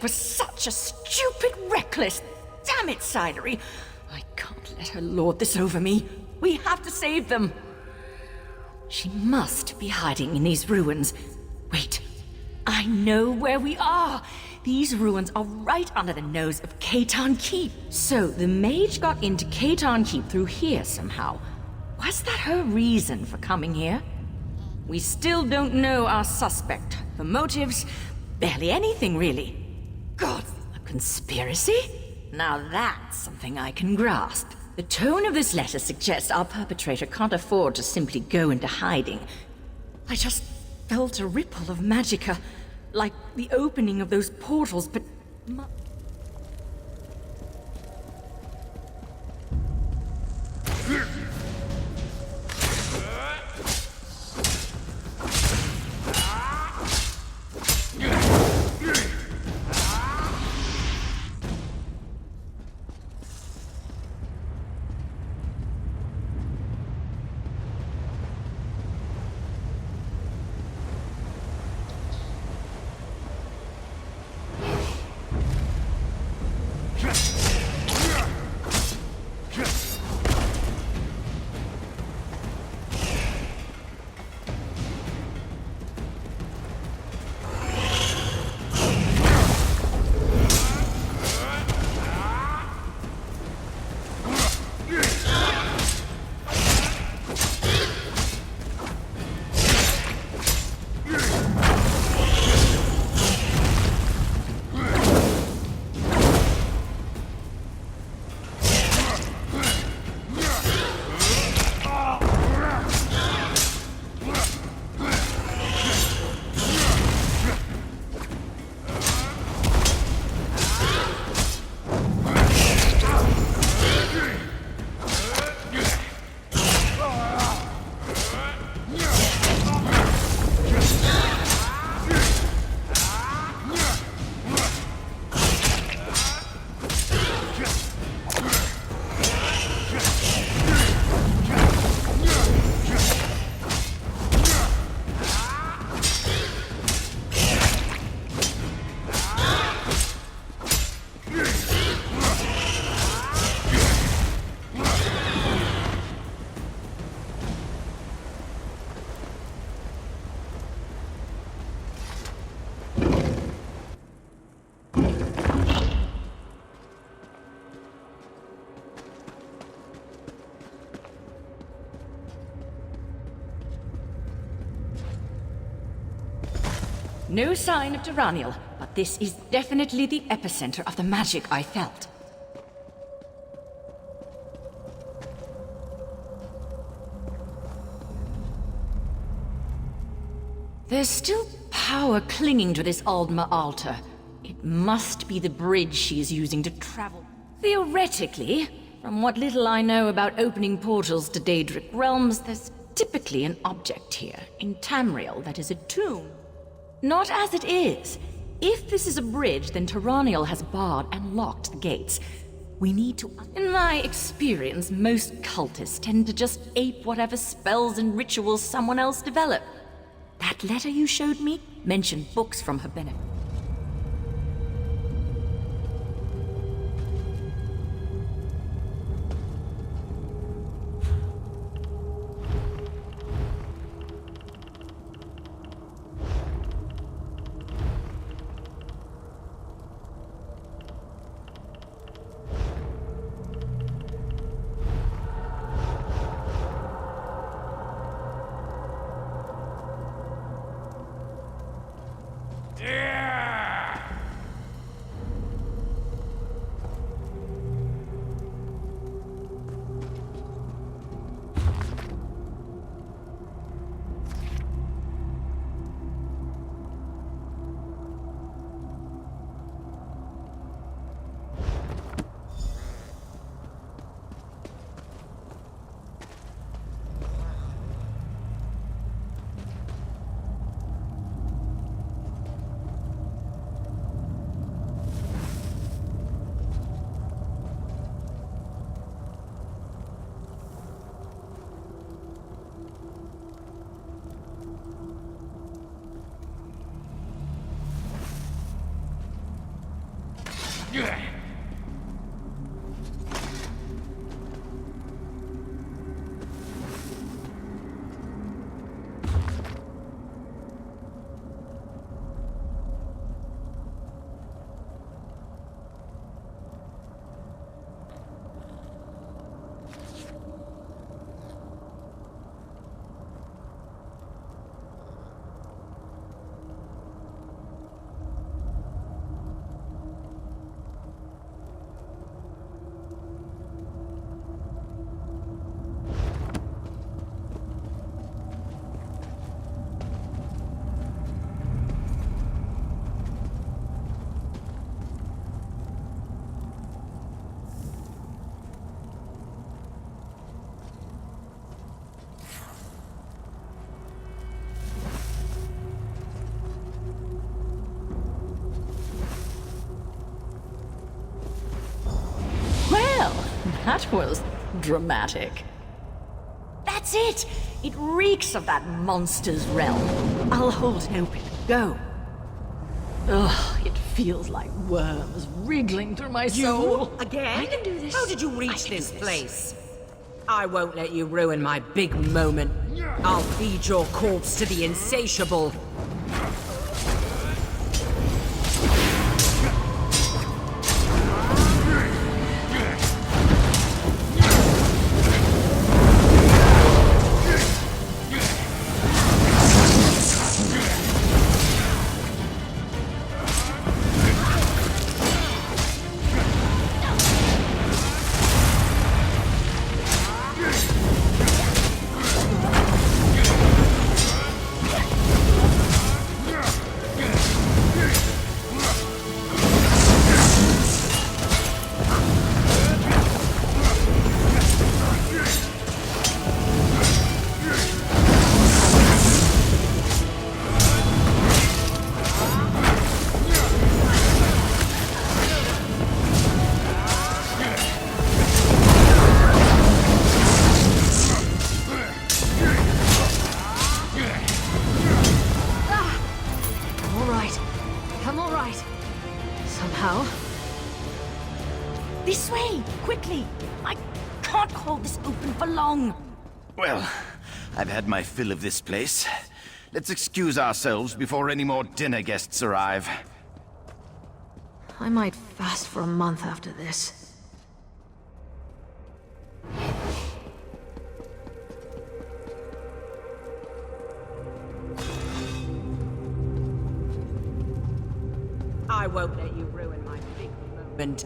was such a stupid, reckless... Damn it, Sidery! I can't let her lord this over me. We have to save them. She must be hiding in these ruins. Wait, I know where we are. These ruins are right under the nose of Khaitan Keep. So the mage got into Khaitan Keep through here somehow. Was that her reason for coming here? We still don't know our suspect. The motives, barely anything really. God, a conspiracy? Now that's something I can grasp. The tone of this letter suggests our perpetrator can't afford to simply go into hiding. I just felt a ripple of magicka, like the opening of those portals, but... No sign of Tamriel, but this is definitely the epicenter of the magic I felt. There's still power clinging to this Aldma altar. It must be the bridge she is using to travel. Theoretically, from what little I know about opening portals to Daedric realms, there's typically an object here, in Tamriel, that is a tomb. Not as it is. If this is a bridge, then Tamriel has barred and locked the gates. We need to... In my experience, most cultists tend to just ape whatever spells and rituals someone else developed. That letter you showed me mentioned books from her benefit. Yeah! That was dramatic. That's it! It reeks of that monster's realm. I'll hold it open. Go. Ugh, it feels like worms wriggling through my soul. You? Again? I can do this. How did you reach this place? I won't let you ruin my big moment. I'll feed your corpse to the insatiable. This way! Quickly! I can't hold this open for long! Well, I've had my fill of this place. Let's excuse ourselves before any more dinner guests arrive. I might fast for a month after this. I won't let you ruin my big moment.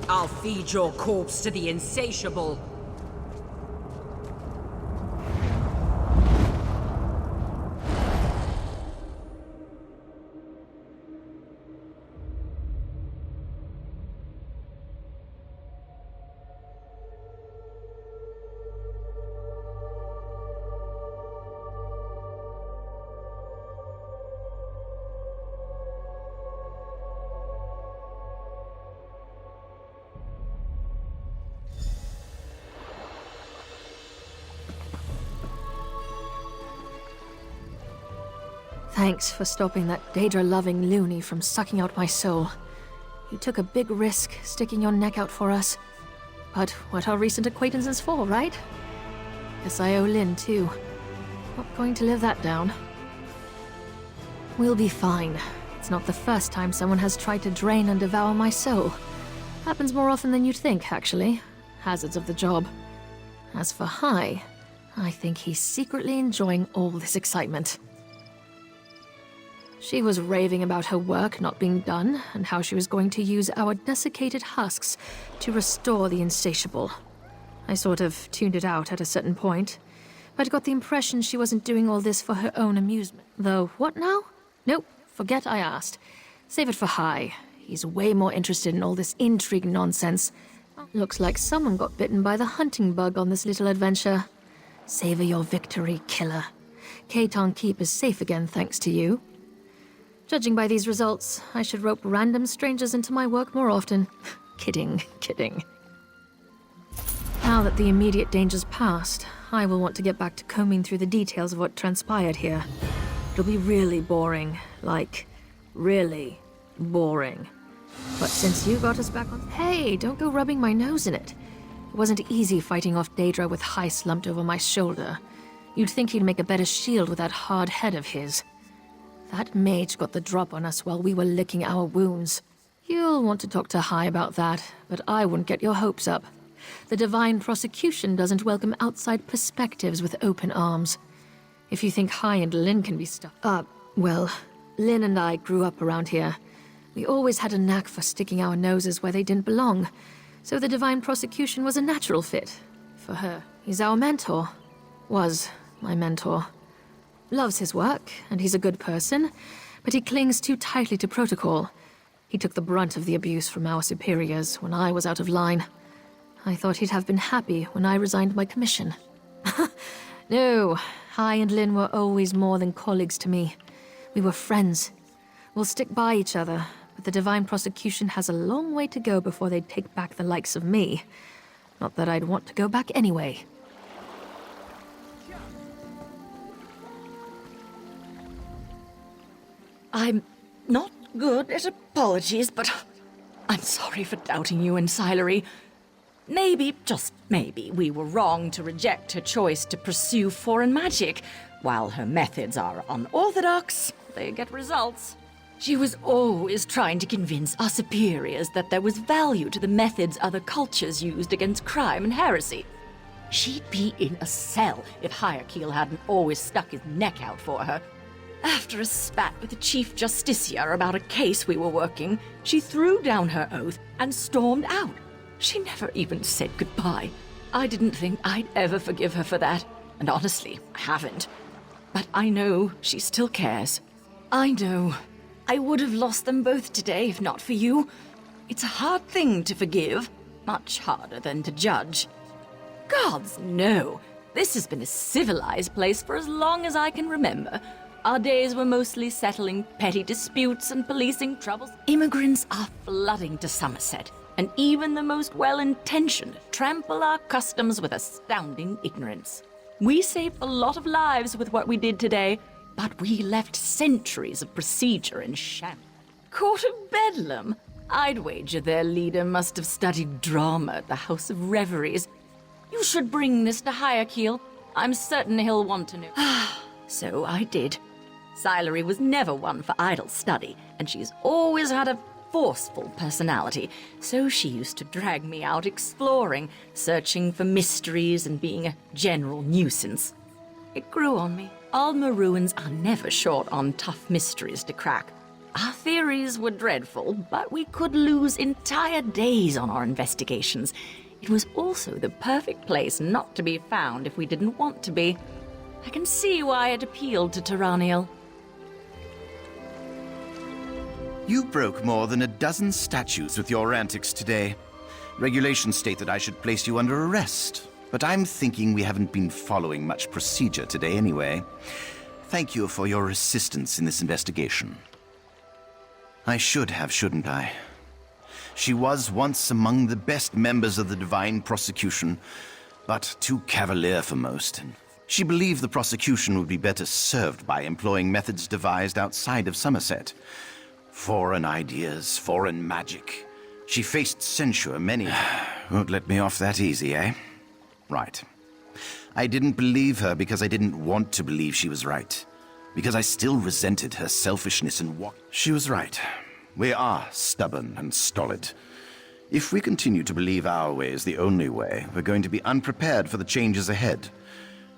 I'll feed your corpse to the insatiable. Thanks for stopping that Daedra-loving loony from sucking out my soul. You took a big risk sticking your neck out for us. But what are recent acquaintances for, right? Guess I owe Lynn, too. Not going to live that down. We'll be fine. It's not the first time someone has tried to drain and devour my soul. Happens more often than you'd think, actually. Hazards of the job. As for Hai, I think he's secretly enjoying all this excitement. She was raving about her work not being done, and how she was going to use our desiccated husks to restore the insatiable. I sort of tuned it out at a certain point, but got the impression she wasn't doing all this for her own amusement. Though, what now? Nope, forget I asked. Save it for Hai. He's way more interested in all this intrigue nonsense. Looks like someone got bitten by the hunting bug on this little adventure. Savor your victory, killer. Keitan Keep is safe again thanks to you. Judging by these results, I should rope random strangers into my work more often. Kidding, kidding. Now that the immediate danger's past, I will want to get back to combing through the details of what transpired here. It'll be really boring. Like, really boring. But since you got us back on... Hey, don't go rubbing my nose in it. It wasn't easy fighting off Daedra with High slumped over my shoulder. You'd think he'd make a better shield with that hard head of his. That mage got the drop on us while we were licking our wounds. You'll want to talk to High about that, but I wouldn't get your hopes up. The Divine Prosecution doesn't welcome outside perspectives with open arms. If you think High and Lynn can be well, Lynn and I grew up around here. We always had a knack for sticking our noses where they didn't belong, so the Divine Prosecution was a natural fit for her. He's our mentor. Was my mentor. Loves his work, and he's a good person, but he clings too tightly to protocol. He took the brunt of the abuse from our superiors when I was out of line. I thought he'd have been happy when I resigned my commission. No, High and Lynn were always more than colleagues to me. We were friends. We'll stick by each other, but the Divine Prosecution has a long way to go before they'd take back the likes of me. Not that I'd want to go back anyway. I'm not good at apologies, but I'm sorry for doubting you and Silery. Maybe, just maybe, we were wrong to reject her choice to pursue foreign magic. While her methods are unorthodox, they get results. She was always trying to convince our superiors that there was value to the methods other cultures used against crime and heresy. She'd be in a cell if Hierarchiel hadn't always stuck his neck out for her. After a spat with the Chief Justicia about a case we were working, she threw down her oath and stormed out. She never even said goodbye. I didn't think I'd ever forgive her for that, and honestly, I haven't. But I know she still cares. I know. I would have lost them both today if not for you. It's a hard thing to forgive, much harder than to judge. Gods, no. This has been a civilized place for as long as I can remember. Our days were mostly settling petty disputes and policing troubles. Immigrants are flooding to Somerset, and even the most well-intentioned trample our customs with astounding ignorance. We saved a lot of lives with what we did today, but we left centuries of procedure in sham. Court of Bedlam? I'd wager their leader must have studied drama at the House of Reveries. You should bring this to Hierarchiel. I'm certain he'll want to know. So I did. Silery was never one for idle study, and she's always had a forceful personality, so she used to drag me out exploring, searching for mysteries and being a general nuisance. It grew on me. Alma ruins are never short on tough mysteries to crack. Our theories were dreadful, but we could lose entire days on our investigations. It was also the perfect place not to be found if we didn't want to be. I can see why it appealed to Tamriel. You broke more than a dozen statutes with your antics today. Regulations state that I should place you under arrest, but I'm thinking we haven't been following much procedure today anyway. Thank you for your assistance in this investigation. I should have, shouldn't I? She was once among the best members of the Divine Prosecution, but too cavalier for most. She believed the prosecution would be better served by employing methods devised outside of Somerset. Foreign ideas, foreign magic. She faced censure many... Won't let me off that easy, eh? Right. I didn't believe her because I didn't want to believe she was right. Because I still resented her selfishness and what... She was right. We are stubborn and stolid. If we continue to believe our way is the only way, we're going to be unprepared for the changes ahead.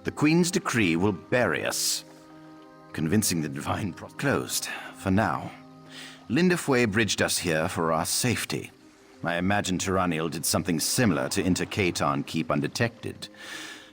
The Queen's decree will bury us. Convincing the Divine closed, for now. Lindefway bridged us here for our safety. I imagine Tamriel did something similar to enter Caton Keep undetected.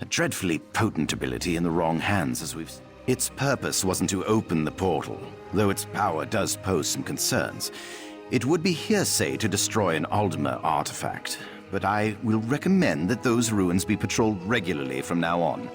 A dreadfully potent ability in the wrong hands, as we've... Its purpose wasn't to open the portal, though its power does pose some concerns. It would be hearsay to destroy an Aldmer artifact, but I will recommend that those ruins be patrolled regularly from now on.